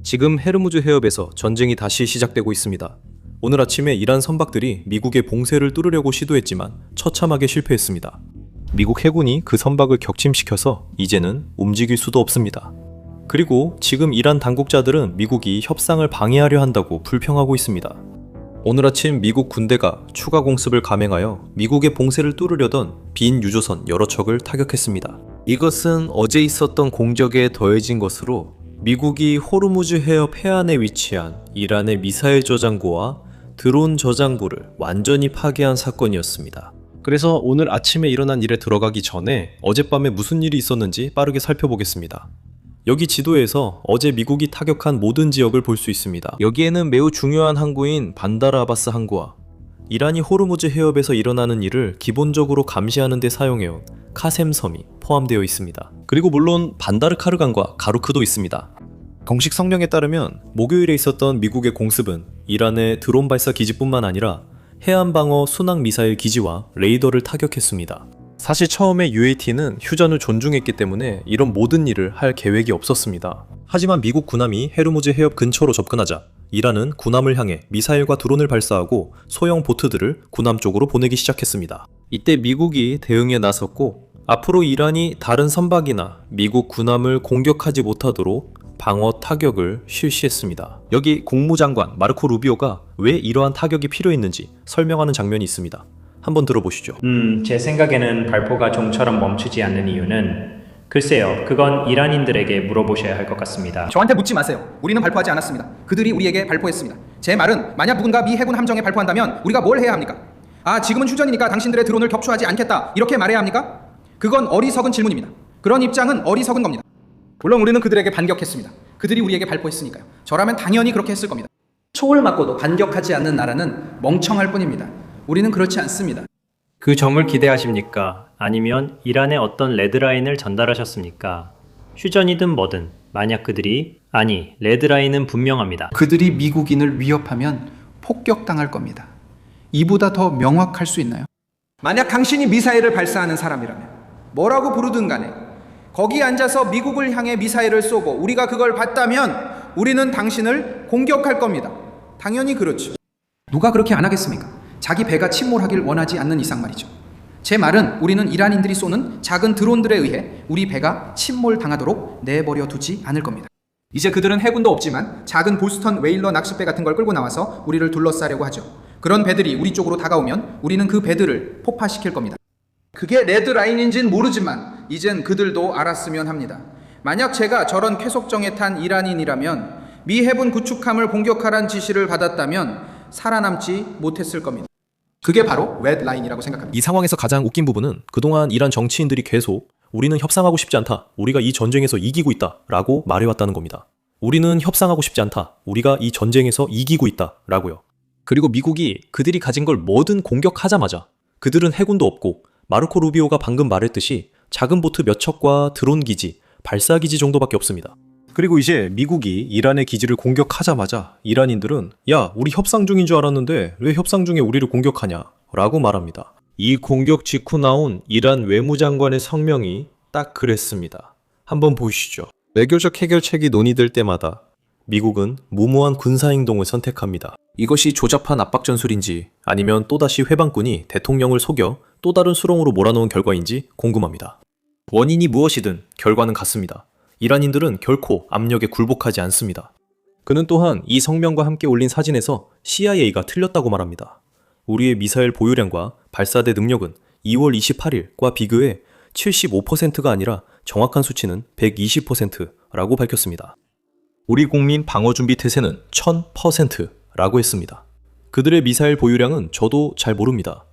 지금 헤르무즈 해협에서 전쟁이 다시 시작되고 있습니다. 오늘 아침에 이란 선박들이 미국의 봉쇄를 뚫으려고 시도했지만 처참하게 실패했습니다. 미국 해군이 그 선박을 격침시켜서 이제는 움직일 수도 없습니다. 그리고 지금 이란 당국자들은 미국이 협상을 방해하려 한다고 불평하고 있습니다. 오늘 아침 미국 군대가 추가 공습을 감행하여 미국의 봉쇄를 뚫으려던 빈 유조선 여러 척을 타격했습니다. 이것은 어제 있었던 공격에 더해진 것으로 미국이 호르무즈 해협 해안에 위치한 이란의 미사일 저장고와 드론 저장고를 완전히 파괴한 사건이었습니다. 그래서 오늘 아침에 일어난 일에 들어가기 전에 어젯밤에 무슨 일이 있었는지 빠르게 살펴보겠습니다. 여기 지도에서 어제 미국이 타격한 모든 지역을 볼 수 있습니다. 여기에는 매우 중요한 항구인 반다르 아바스 항구와 이란이 호르무즈 해협에서 일어나는 일을 기본적으로 감시하는 데 사용해온 카셈 섬이 포함되어 있습니다. 그리고 물론 반다르 카르간과 가루크도 있습니다. 공식 성명에 따르면 목요일에 있었던 미국의 공습은 이란의 드론 발사 기지뿐만 아니라 해안방어 순항 미사일 기지와 레이더를 타격했습니다. 사실 처음에 UAT는 휴전을 존중했기 때문에 이런 모든 일을 할 계획이 없었습니다. 하지만 미국 군함이 헤르무즈 해협 근처로 접근하자 이란은 군함을 향해 미사일과 드론을 발사하고 소형 보트들을 군함 쪽으로 보내기 시작했습니다. 이때 미국이 대응에 나섰고 앞으로 이란이 다른 선박이나 미국 군함을 공격하지 못하도록 방어 타격을 실시했습니다. 여기 국무장관 마르코 루비오가 왜 이러한 타격이 필요했는지 설명하는 장면이 있습니다. 한번 들어보시죠. 제 생각에는 발포가 좀처럼 멈추지 않는 이유는 글쎄요, 그건 이란인들에게 물어보셔야 할 것 같습니다. 저한테 묻지 마세요. 우리는 발포하지 않았습니다. 그들이 우리에게 발포했습니다. 제 말은 만약 누군가 미 해군 함정에 발포한다면 우리가 뭘 해야 합니까? 지금은 휴전이니까 당신들의 드론을 격추하지 않겠다 이렇게 말해야 합니까? 그건 어리석은 질문입니다. 그런 입장은 어리석은 겁니다. 물론 우리는 그들에게 반격했습니다. 그들이 우리에게 발포했으니까요. 저라면 당연히 그렇게 했을 겁니다. 총을 맞고도 반격하지 않는 나라는 멍청할 뿐입니다. 우리는 그렇지 않습니다. 그 점을 기대하십니까? 아니면 이란의 어떤 레드라인을 전달하셨습니까? 휴전이든 뭐든 만약 그들이 레드라인은 분명합니다. 그들이 미국인을 위협하면 폭격당할 겁니다. 이보다 더 명확할 수 있나요? 만약 당신이 미사일을 발사하는 사람이라면 뭐라고 부르든 간에 거기 앉아서 미국을 향해 미사일을 쏘고 우리가 그걸 봤다면 우리는 당신을 공격할 겁니다. 당연히 그렇죠. 누가 그렇게 안 하겠습니까? 자기 배가 침몰하길 원하지 않는 이상 말이죠. 제 말은 우리는 이란인들이 쏘는 작은 드론들에 의해 우리 배가 침몰당하도록 내버려 두지 않을 겁니다. 이제 그들은 해군도 없지만 작은 보스턴 웨일러 낚싯배 같은 걸 끌고 나와서 우리를 둘러싸려고 하죠. 그런 배들이 우리 쪽으로 다가오면 우리는 그 배들을 폭파시킬 겁니다. 그게 레드라인인진 모르지만 이젠 그들도 알았으면 합니다. 만약 제가 저런 쾌속정에 탄 이란인이라면 미 해군 구축함을 공격하란 지시를 받았다면 살아남지 못했을 겁니다. 그게 바로 레드라인이라고 생각합니다. 이 상황에서 가장 웃긴 부분은 그동안 이란 정치인들이 계속 우리는 협상하고 싶지 않다. 우리가 이 전쟁에서 이기고 있다. 라고 말해왔다는 겁니다. 우리는 협상하고 싶지 않다. 우리가 이 전쟁에서 이기고 있다. 라고요. 그리고 미국이 그들이 가진 걸 뭐든 공격하자마자 그들은 해군도 없고 마르코 루비오가 방금 말했듯이 작은 보트 몇 척과 드론 기지, 발사 기지 정도밖에 없습니다. 그리고 이제 미국이 이란의 기지를 공격하자마자 이란인들은 야, 우리 협상 중인 줄 알았는데 왜 협상 중에 우리를 공격하냐? 라고 말합니다. 이 공격 직후 나온 이란 외무장관의 성명이 딱 그랬습니다. 한번 보시죠. 외교적 해결책이 논의될 때마다 미국은 무모한 군사행동을 선택합니다. 이것이 조잡한 압박 전술인지 아니면 또다시 회방꾼이 대통령을 속여 또 다른 수렁으로 몰아넣은 결과인지 궁금합니다. 원인이 무엇이든 결과는 같습니다. 이란인들은 결코 압력에 굴복하지 않습니다. 그는 또한 이 성명과 함께 올린 사진에서 CIA가 틀렸다고 말합니다. 우리의 미사일 보유량과 발사대 능력은 2월 28일과 비교해 75%가 아니라 정확한 수치는 120%라고 밝혔습니다. 우리 국민 방어준비 태세는 1000%라고 했습니다. 그들의 미사일 보유량은 저도 잘 모릅니다.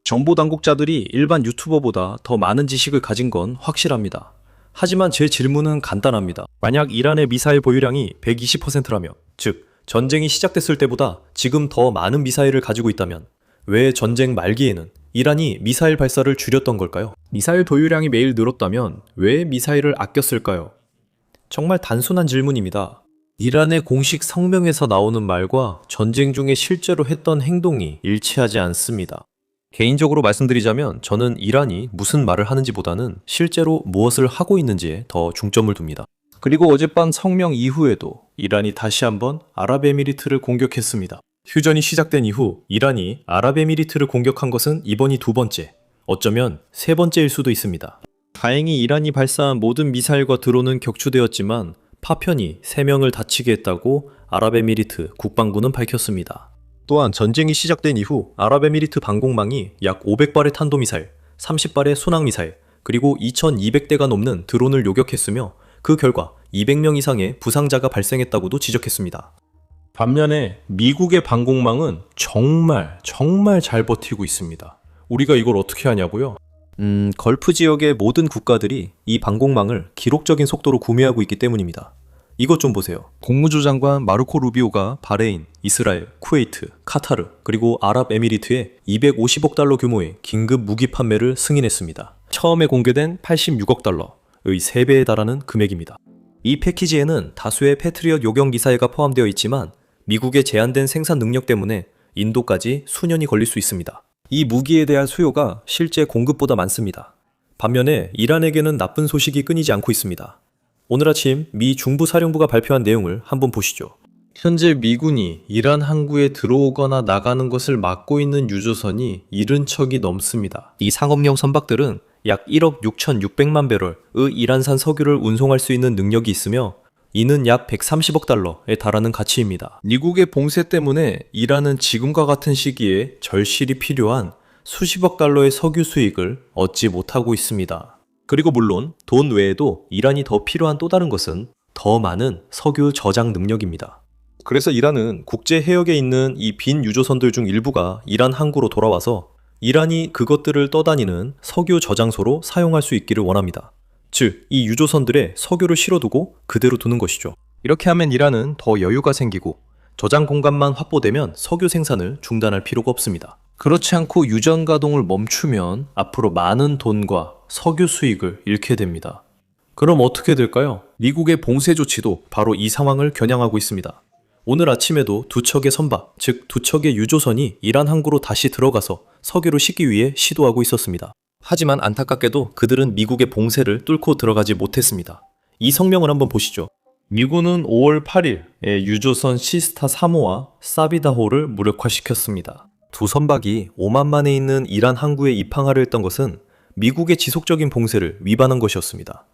정보당국자들이 일반 유튜버보다 더 많은 지식을 가진 건 확실합니다. 하지만 제 질문은 간단합니다. 만약 이란의 미사일 보유량이 120%라면, 즉 전쟁이 시작됐을 때보다 지금 더 많은 미사일을 가지고 있다면 왜 전쟁 말기에는 이란이 미사일 발사를 줄였던 걸까요? 미사일 보유량이 매일 늘었다면 왜 미사일을 아꼈을까요? 정말 단순한 질문입니다. 이란의 공식 성명에서 나오는 말과 전쟁 중에 실제로 했던 행동이 일치하지 않습니다. 개인적으로 말씀드리자면 저는 이란이 무슨 말을 하는지보다는 실제로 무엇을 하고 있는지에 더 중점을 둡니다. 그리고 어젯밤 성명 이후에도 이란이 다시 한번 아랍에미리트를 공격했습니다. 휴전이 시작된 이후 이란이 아랍에미리트를 공격한 것은 이번이 두 번째, 어쩌면 세 번째일 수도 있습니다. 다행히 이란이 발사한 모든 미사일과 드론은 격추되었지만 파편이 3명을 다치게 했다고 아랍에미리트 국방부는 밝혔습니다. 또한 전쟁이 시작된 이후 아랍에미리트 방공망이 약 500발의 탄도미사일, 30발의 순항미사일, 그리고 2200대가 넘는 드론을 요격했으며 그 결과 200명 이상의 부상자가 발생했다고도 지적했습니다. 반면에 미국의 방공망은 정말 잘 버티고 있습니다. 우리가 이걸 어떻게 하냐고요? 걸프 지역의 모든 국가들이 이 방공망을 기록적인 속도로 구매하고 있기 때문입니다. 이것 좀 보세요. 국무조 장관 마르코 루비오가 바레인, 이스라엘, 쿠웨이트, 카타르, 그리고 아랍에미리트에 250억 달러 규모의 긴급 무기 판매를 승인했습니다. 처음에 공개된 86억 달러의 3배에 달하는 금액입니다. 이 패키지에는 다수의 패트리엇 요격 미사일가 포함되어 있지만 미국의 제한된 생산 능력 때문에 인도까지 수년이 걸릴 수 있습니다. 이 무기에 대한 수요가 실제 공급보다 많습니다. 반면에 이란에게는 나쁜 소식이 끊이지 않고 있습니다. 오늘 아침 미 중부사령부가 발표한 내용을 한번 보시죠. 현재 미군이 이란 항구에 들어오거나 나가는 것을 막고 있는 유조선이 70척이 넘습니다. 이 상업용 선박들은 약 1억 6,600만 배럴의 이란산 석유를 운송할 수 있는 능력이 있으며 이는 약 130억 달러에 달하는 가치입니다. 미국의 봉쇄 때문에 이란은 지금과 같은 시기에 절실히 필요한 수십억 달러의 석유 수익을 얻지 못하고 있습니다. 그리고 물론 돈 외에도 이란이 더 필요한 또 다른 것은 더 많은 석유 저장 능력입니다. 그래서 이란은 국제 해역에 있는 이 빈 유조선들 중 일부가 이란 항구로 돌아와서 이란이 그것들을 떠다니는 석유 저장소로 사용할 수 있기를 원합니다. 즉, 이 유조선들에 석유를 실어두고 그대로 두는 것이죠. 이렇게 하면 이란은 더 여유가 생기고 저장 공간만 확보되면 석유 생산을 중단할 필요가 없습니다. 그렇지 않고 유전 가동을 멈추면 앞으로 많은 돈과 석유 수익을 잃게 됩니다. 그럼 어떻게 될까요? 미국의 봉쇄 조치도 바로 이 상황을 겨냥하고 있습니다. 오늘 아침에도 두 척의 선박, 즉 두 척의 유조선이 이란 항구로 다시 들어가서 석유를 싣기 위해 시도하고 있었습니다. 하지만 안타깝게도 그들은 미국의 봉쇄를 뚫고 들어가지 못했습니다. 이 성명을 한번 보시죠. 미군은 5월 8일에 유조선 시스타 3호와 사비다호를 무력화시켰습니다. 두 선박이 오만만에 있는 이란 항구에 입항하려 했던 것은 미국의 지속적인 봉쇄를 위반한 것이었습니다.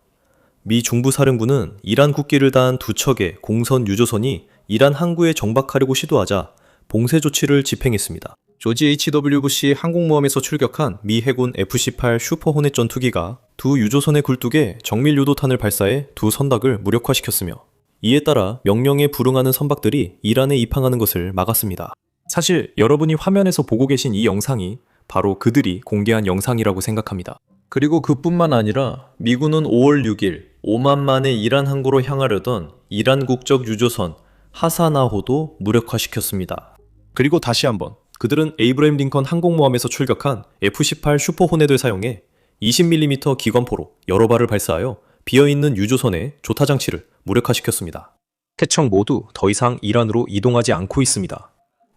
미 중부사령부는 이란 국기를 다한 두 척의 공선 유조선이 이란 항구에 정박하려고 시도하자 봉쇄 조치를 집행했습니다. 조지 H.W. 부시 항공모함에서 출격한 미 해군 F-18 슈퍼호넷 전투기가 두 유조선의 굴뚝에 정밀 유도탄을 발사해 두 선박을 무력화시켰으며 이에 따라 명령에 불응하는 선박들이 이란에 입항하는 것을 막았습니다. 사실 여러분이 화면에서 보고 계신 이 영상이 바로 그들이 공개한 영상이라고 생각합니다. 그리고 그뿐만 아니라 미군은 5월 6일 오만만에 이란 항구로 향하려던 이란 국적 유조선 하사나호도 무력화시켰습니다. 그리고 다시 한번 그들은 에이브라임 링컨 항공모함에서 출격한 F-18 슈퍼호넷을 사용해 20mm 기관포로 여러 발을 발사하여 비어있는 유조선의 조타장치를 무력화시켰습니다. 세 척 모두 더 이상 이란으로 이동하지 않고 있습니다.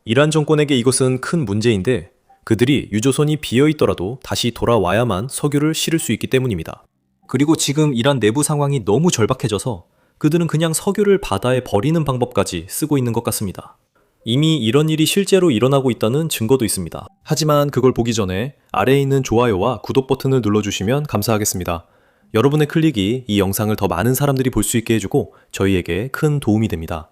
이란 정권에게 이것은 큰 문제인데 그들이 유조선이 비어있더라도 다시 돌아와야만 석유를 실을 수 있기 때문입니다. 그리고 지금 이란 내부 상황이 너무 절박해져서 그들은 그냥 석유를 바다에 버리는 방법까지 쓰고 있는 것 같습니다. 이미 이런 일이 실제로 일어나고 있다는 증거도 있습니다. 하지만 그걸 보기 전에 아래에 있는 좋아요와 구독 버튼을 눌러주시면 감사하겠습니다. 여러분의 클릭이 이 영상을 더 많은 사람들이 볼 수 있게 해주고 저희에게 큰 도움이 됩니다.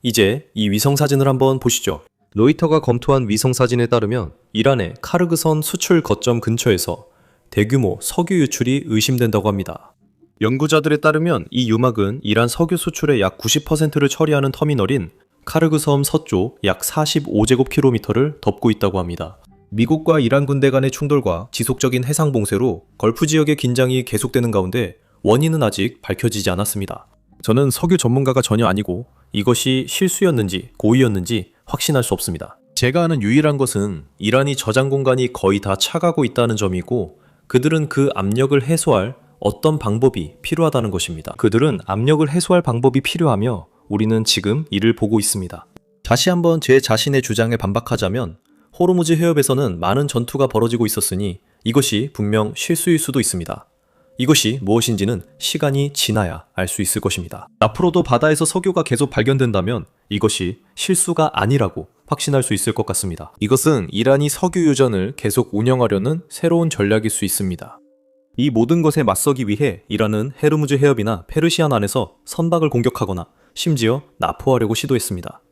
이제 이 위성사진을 한번 보시죠. 로이터가 검토한 위성사진에 따르면 이란의 카르그선 수출 거점 근처에서 대규모 석유 유출이 의심된다고 합니다. 연구자들에 따르면 이 유막은 이란 석유 수출의 약 90%를 처리하는 터미널인 카르그섬 서쪽 약 45제곱킬로미터를 덮고 있다고 합니다. 미국과 이란 군대 간의 충돌과 지속적인 해상 봉쇄로 걸프 지역의 긴장이 계속되는 가운데 원인은 아직 밝혀지지 않았습니다. 저는 석유 전문가가 전혀 아니고 이것이 실수였는지 고의였는지 확신할 수 없습니다. 제가 아는 유일한 것은 이란이 저장 공간이 거의 다 차가고 있다는 점이고 그들은 그 압력을 해소할 어떤 방법이 필요하다는 것입니다. 그들은 압력을 해소할 방법이 필요하며 우리는 지금 이를 보고 있습니다. 다시 한번 제 자신의 주장에 반박하자면 호르무즈 해협에서는 많은 전투가 벌어지고 있었으니 이것이 분명 실수일 수도 있습니다. 이것이 무엇인지는 시간이 지나야 알 수 있을 것입니다. 앞으로도 바다에서 석유가 계속 발견된다면 이것이 실수가 아니라고 확신할 수 있을 것 같습니다. 이것은 이란이 석유 유전을 계속 운영하려는 새로운 전략일 수 있습니다. 이 모든 것에 맞서기 위해 이란은 헤르무즈 해협이나 페르시안 안에서 선박을 공격하거나 심지어 납포하려고 시도했습니다.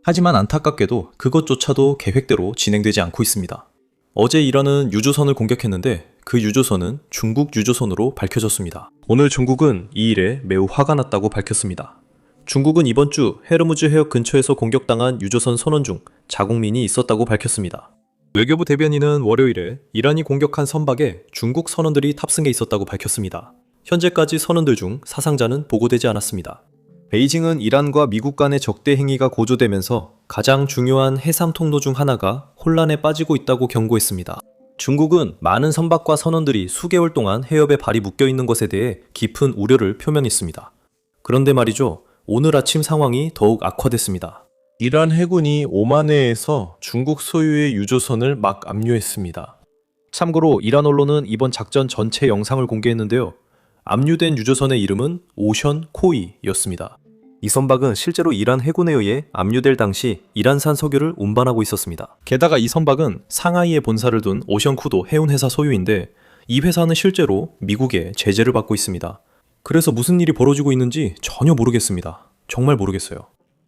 하지만 안타깝게도 그것조차도 계획대로 진행되지 않고 있습니다. 어제 이란은 유조선을 공격했는데 그 유조선은 중국 유조선으로 밝혀졌습니다. 오늘 중국은 이 일에 매우 화가 났다고 밝혔습니다. 중국은 이번 주 헤르무즈 해협 근처에서 공격당한 유조선 선원 중 자국민이 있었다고 밝혔습니다. 외교부 대변인은 월요일에 이란이 공격한 선박에 중국 선원들이 탑승해 있었다고 밝혔습니다. 현재까지 선원들 중 사상자는 보고되지 않았습니다. 베이징은 이란과 미국 간의 적대 행위가 고조되면서 가장 중요한 해상 통로 중 하나가 혼란에 빠지고 있다고 경고했습니다. 중국은 많은 선박과 선원들이 수개월 동안 해협에 발이 묶여 있는 것에 대해 깊은 우려를 표명했습니다. 그런데 말이죠, 오늘 아침 상황이 더욱 악화됐습니다. 이란 해군이 오만해에서 중국 소유의 유조선을 막 압류했습니다. 참고로 이란 언론은 이번 작전 전체 영상을 공개했는데요. 압류된 유조선의 이름은 오션 코이였습니다. 이 선박은 실제로 이란 해군에 의해 압류될 당시 이란산 석유를 운반하고 있었습니다. 게다가 이 선박은 상하이에 본사를 둔 오션쿠도 해운회사 소유인데 이 회사는 실제로 미국의 제재를 받고 있습니다. 그래서 무슨 일이 벌어지고 있는지 전혀 모르겠습니다. 정말 모르겠어요.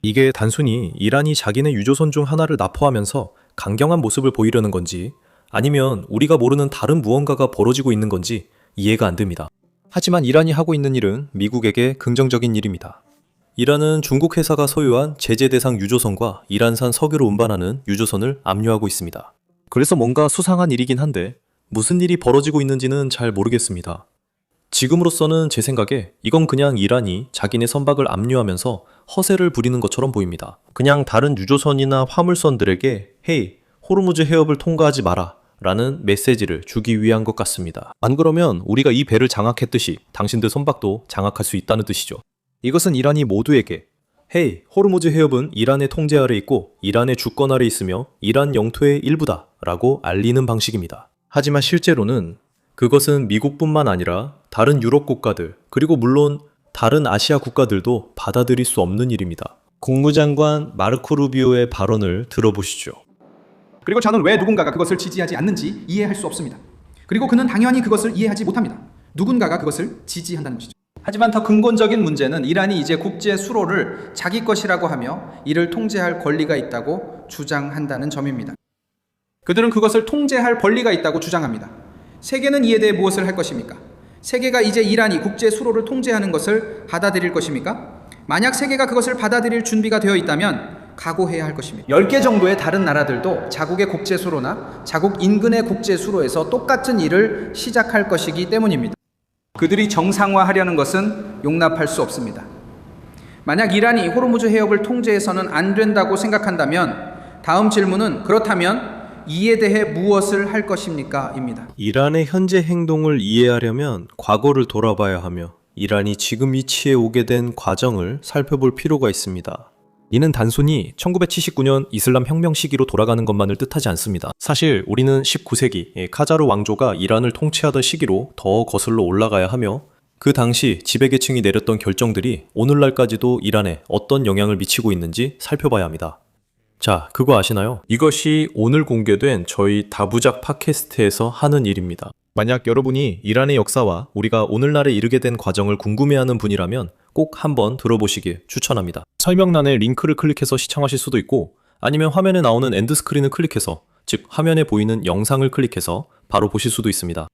이게 단순히 이란이 자기네 유조선 중 하나를 납포하면서 강경한 모습을 보이려는 건지 아니면 우리가 모르는 다른 무언가가 벌어지고 있는 건지 이해가 안 됩니다. 하지만 이란이 하고 있는 일은 미국에게 긍정적인 일입니다. 이란은 중국 회사가 소유한 제재 대상 유조선과 이란산 석유를 운반하는 유조선을 압류하고 있습니다. 그래서 뭔가 수상한 일이긴 한데 무슨 일이 벌어지고 있는지는 잘 모르겠습니다. 지금으로서는 제 생각에 이건 그냥 이란이 자기네 선박을 압류하면서 허세를 부리는 것처럼 보입니다. 그냥 다른 유조선이나 화물선들에게 헤이, 호르무즈 해협을 통과하지 마라 라는 메시지를 주기 위한 것 같습니다. 안 그러면 우리가 이 배를 장악했듯이 당신들 선박도 장악할 수 있다는 뜻이죠. 이것은 이란이 모두에게 헤이, 호르무즈 해협은 이란의 통제 아래 있고 이란의 주권 아래 있으며 이란 영토의 일부다 라고 알리는 방식입니다. 하지만 실제로는 그것은 미국뿐만 아니라 다른 유럽 국가들 그리고 물론 다른 아시아 국가들도 받아들일 수 없는 일입니다. 국무장관 마르코 루비오의 발언을 들어보시죠. 그리고 저는 왜 누군가가 그것을 지지하지 않는지 이해할 수 없습니다. 그리고 그는 당연히 그것을 이해하지 못합니다. 누군가가 그것을 지지한다는 것이죠. 하지만 더 근본적인 문제는 이란이 이제 국제 수로를 자기 것이라고 하며 이를 통제할 권리가 있다고 주장한다는 점입니다. 그들은 그것을 통제할 권리가 있다고 주장합니다. 세계는 이에 대해 무엇을 할 것입니까? 세계가 이제 이란이 국제 수로를 통제하는 것을 받아들일 것입니까? 만약 세계가 그것을 받아들일 준비가 되어 있다면 각오해야 할 것입니다. 10개 정도의 다른 나라들도 자국의 국제 수로나 자국 인근의 국제 수로에서 똑같은 일을 시작할 것이기 때문입니다. 그들이 정상화하려는 것은 용납할 수 없습니다. 만약 이란이 호르무즈 해협을 통제해서는 안 된다고 생각한다면 다음 질문은 그렇다면 이에 대해 무엇을 할 것입니까? 입니다. 이란의 현재 행동을 이해하려면 과거를 돌아봐야 하며 이란이 지금 위치에 오게 된 과정을 살펴볼 필요가 있습니다. 이는 단순히 1979년 이슬람 혁명 시기로 돌아가는 것만을 뜻하지 않습니다. 사실 우리는 19세기 카자르 왕조가 이란을 통치하던 시기로 더 거슬러 올라가야 하며 그 당시 지배계층이 내렸던 결정들이 오늘날까지도 이란에 어떤 영향을 미치고 있는지 살펴봐야 합니다. 자, 그거 아시나요? 이것이 오늘 공개된 저희 다부작 팟캐스트에서 하는 일입니다. 만약 여러분이 이란의 역사와 우리가 오늘날에 이르게 된 과정을 궁금해하는 분이라면 꼭 한번 들어보시길 추천합니다. 설명란에 링크를 클릭해서 시청하실 수도 있고 아니면 화면에 나오는 엔드스크린을 클릭해서 즉 화면에 보이는 영상을 클릭해서 바로 보실 수도 있습니다.